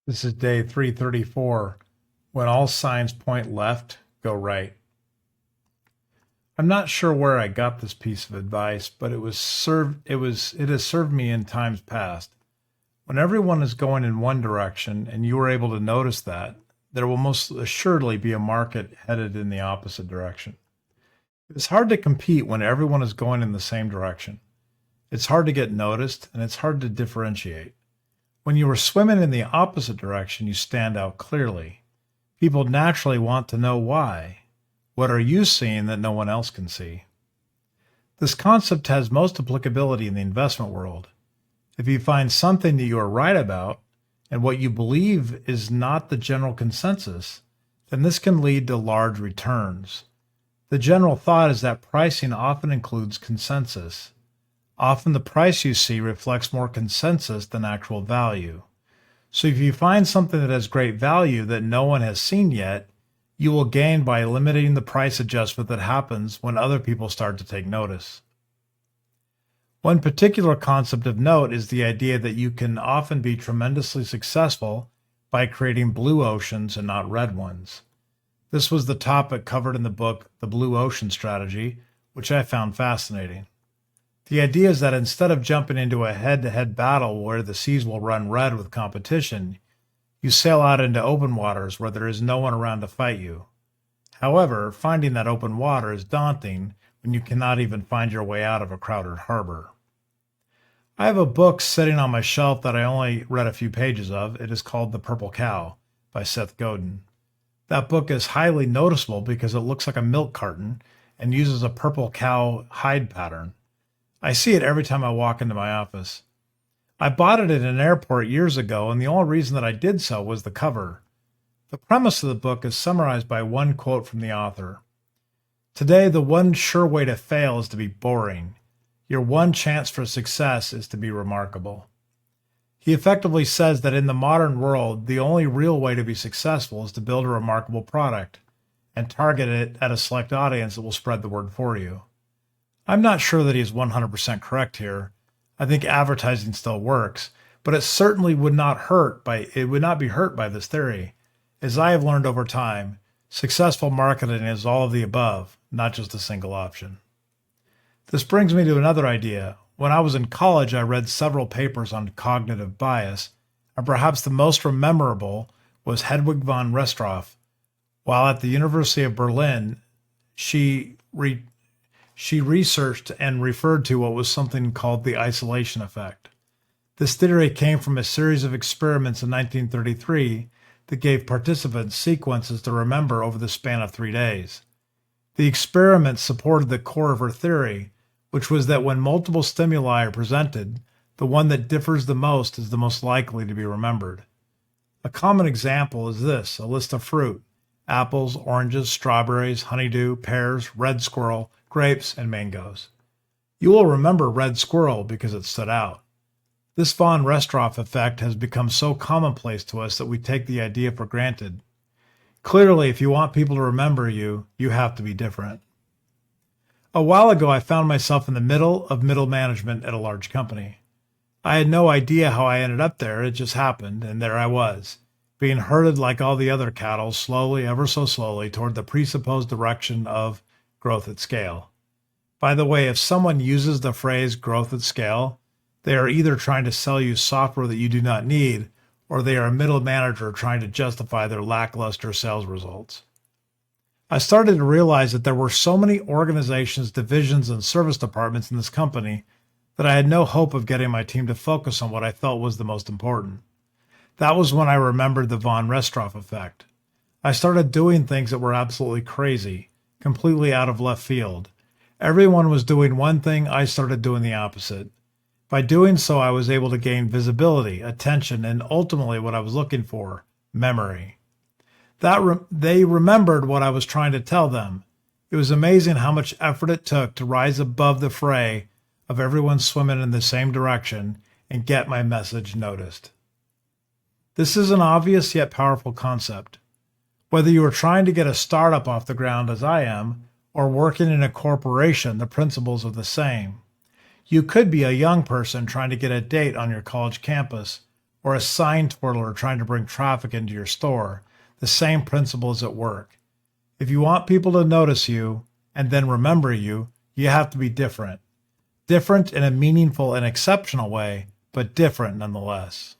This is day 334. When all signs point left, go right. I'm not sure where I got this piece of advice, but it has served me in times past. When everyone is going in one direction and you are able to notice that, there will most assuredly be a market headed in the opposite direction. It is hard to compete when everyone is going in the same direction. It's hard to get noticed and it's hard to differentiate. When you are swimming in the opposite direction, you stand out clearly. People naturally want to know why. What are you seeing that no one else can see? This concept has most applicability in the investment world. If you find something that you are right about and what you believe is not the general consensus, then this can lead to large returns. The general thought is that pricing often includes consensus. Often the price you see reflects more consensus than actual value. So if you find something that has great value that no one has seen yet, you will gain by eliminating the price adjustment that happens when other people start to take notice. One particular concept of note is the idea that you can often be tremendously successful by creating blue oceans and not red ones. This was the topic covered in the book, The Blue Ocean Strategy, which I found fascinating. The idea is that instead of jumping into a head-to-head battle where the seas will run red with competition, you sail out into open waters where there is no one around to fight you. However, finding that open water is daunting when you cannot even find your way out of a crowded harbor. I have a book sitting on my shelf that I only read a few pages of. It is called The Purple Cow by Seth Godin. That book is highly noticeable because it looks like a milk carton and uses a purple cow hide pattern. I see it every time I walk into my office. I bought it at an airport years ago, and the only reason that I did so was the cover. The premise of the book is summarized by one quote from the author. Today, the one sure way to fail is to be boring. Your one chance for success is to be remarkable. He effectively says that in the modern world, the only real way to be successful is to build a remarkable product and target it at a select audience that will spread the word for you. I'm not sure that he is 100% correct here. I think advertising still works, but it certainly would not be hurt by this theory. As I have learned over time, successful marketing is all of the above, not just a single option. This brings me to another idea. When I was in college, I read several papers on cognitive bias, and perhaps the most memorable was Hedwig von Restroff. While at the University of Berlin, she researched and referred to what was something called the isolation effect. This theory came from a series of experiments in 1933 that gave participants sequences to remember over the span of 3 days. The experiments supported the core of her theory, which was that when multiple stimuli are presented, the one that differs the most is the most likely to be remembered. A common example is this: a list of fruit: apples, oranges, strawberries, honeydew, pears, red squirrel, grapes, and mangoes. You will remember red squirrel because it stood out. This von Restroff effect has become so commonplace to us that we take the idea for granted. Clearly, if you want people to remember you, you have to be different. A while ago, I found myself in the middle of middle management at a large company. I had no idea how I ended up there. It just happened, and there I was, being herded like all the other cattle, slowly, ever so slowly, toward the presupposed direction of growth at scale. By the way, if someone uses the phrase growth at scale, they are either trying to sell you software that you do not need, or they are a middle manager trying to justify their lackluster sales results. I started to realize that there were so many organizations, divisions, and service departments in this company that I had no hope of getting my team to focus on what I felt was the most important. That was when I remembered the von Restroff effect. I started doing things that were absolutely crazy, completely out of left field. Everyone was doing one thing, I started doing the opposite. By doing so, I was able to gain visibility, attention, and ultimately what I was looking for: memory. They remembered what I was trying to tell them. It was amazing how much effort it took to rise above the fray of everyone swimming in the same direction and get my message noticed. This is an obvious yet powerful concept. Whether you are trying to get a startup off the ground as I am, or working in a corporation, the principles are the same. You could be a young person trying to get a date on your college campus, or a sign twirler trying to bring traffic into your store, the same principle is at work. If you want people to notice you and then remember you, you have to be different. Different in a meaningful and exceptional way, but different nonetheless.